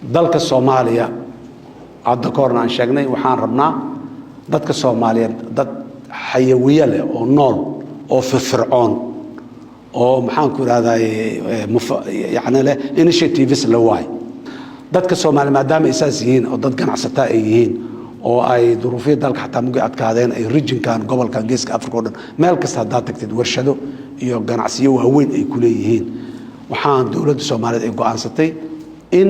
dalka Soomaaliya hadda koorna aan sheegnay waxaan rabnaa dadka Soomaaliyeed dad xayawiye leh oo nool oo firfircoon oo maxaan ku raadayay yaani leh initiatives la waay dadka Soomaaliyeed maadaama ay saas yihiin oo dad ganacsataa ay yihiin oo ay duruufyada dalka xataa mugi adkaadeen ay regionkan gobolkan geeska Afrika oo dhan meel kasta hadaad tagtid warshado iyo ganacsiyo waaweyn ay ku leeyihiin waxaan dawladda Soomaaliyeed ay go'aansatay in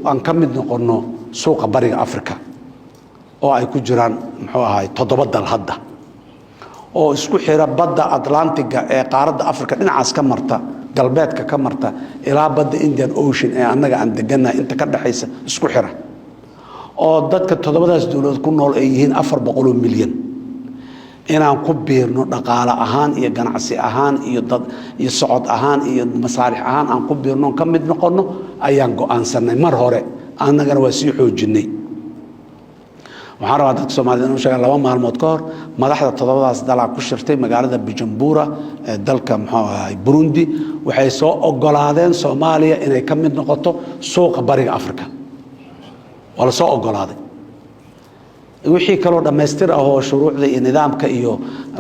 aan ka mid noqono suuqa bariga Afrika oo ay ku jiraan muxuu ahaay 7 dal hadda oo isku xira badda Atlantiga ee qaaradda Afrika dhinacaas ka marta galbeedka ka marta ilaa badda Indian Ocean ee annaga aan deganahay inta ka dhaxaysa isku xira oo dadka 7daas dawladood ku nool ay yihiin 400 milyan inaan ku biirno dhaqaale ahaan iyo ganacsi ahaan iyo dad iyo socod ahaan iyo masaalix ahaan aan ku biirno ka mid noqono ayaan go'aansanay mar hore annagana waa sii xoojinay waxaan rabaa dadka Soomaaliyeed inuu sheego 2 maalmood ka hor madaxda 7daas dal ku shirtay magaalada Bujumbura ee dalka muxuu ahaay Burundi waxay soo ogolaadeen Soomaaliya inay ka mid noqoto suuqa bariga Afrika wala soo ogolaaday wixii kale oo dhameystir ah oo shuruucda iyo nidaamka iyo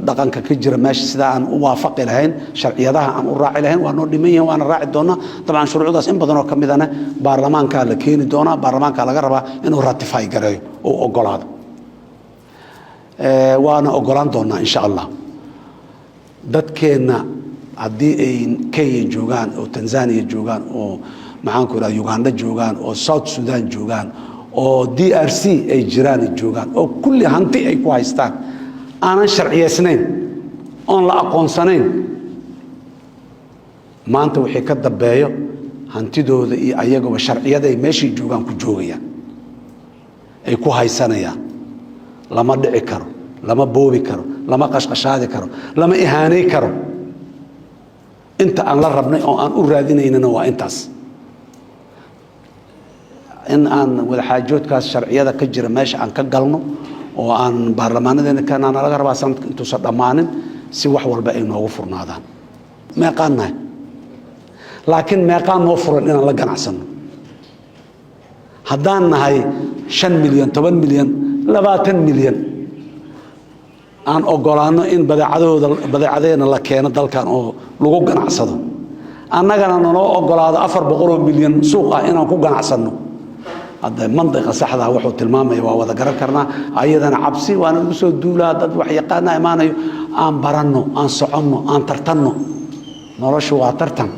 dhaqanka ka jira meesha sida aan u waafaqi lahayn sharciyadaha aan u raaci lahayn waa noo dhiman waana raaci doona tabcan shuruucdaas in badan oo kamidana baarlamaanka la keeni doona baarlamaanka laga rabaa inuu ratify gareeyo oo ogolaado waana ogolaan doona insha Allah dadkeena hadii ay Kenya joogan oo Tanzania joogan oo maxaan ku raay Uganda joogan oo South Sudan joogan oo DRC ay jiraan joogan oo kulli hanti ay ku haystaan aanan sharciyeysnayn on la aqoonsanayn maanta wixii ka dambeeyo hantidooda iyo ayaga sharciyada ay meeshii joogan ku joogayaan ay ku haysanayaan lama dhici karo lama boobi karo lama qashqashaadi karo lama ihaanay karo inta aan la rabnay oo aan u raadinaynana waa intaas in aan wada xaajoodkaas sharciyada ka jira meesha aan ka galno oo aan baarlamaanadeena kana laga rabaa sanadka intuu soo dhamaanin si wax walba ay noogu furnaadaan meeqaanahay laakiin meeqaan noo furan inaan la ganacsano haddaan nahay 5 milyan 10 milyan 20 milyan aan ogolaano in badeecadeena la keeno dalkan oo lagu ganacsado annagana noo ogolaado 400 milyan suuq ah inaan ku ganacsano هذا منطقة صحراء وحوت الماما وهذا قرر كرنا أيضا عبسي وأنا بسوا الدولة ضد وحيقانا إيمانه أن برنو أن صعمو أن ترتنو نرشوا ترتن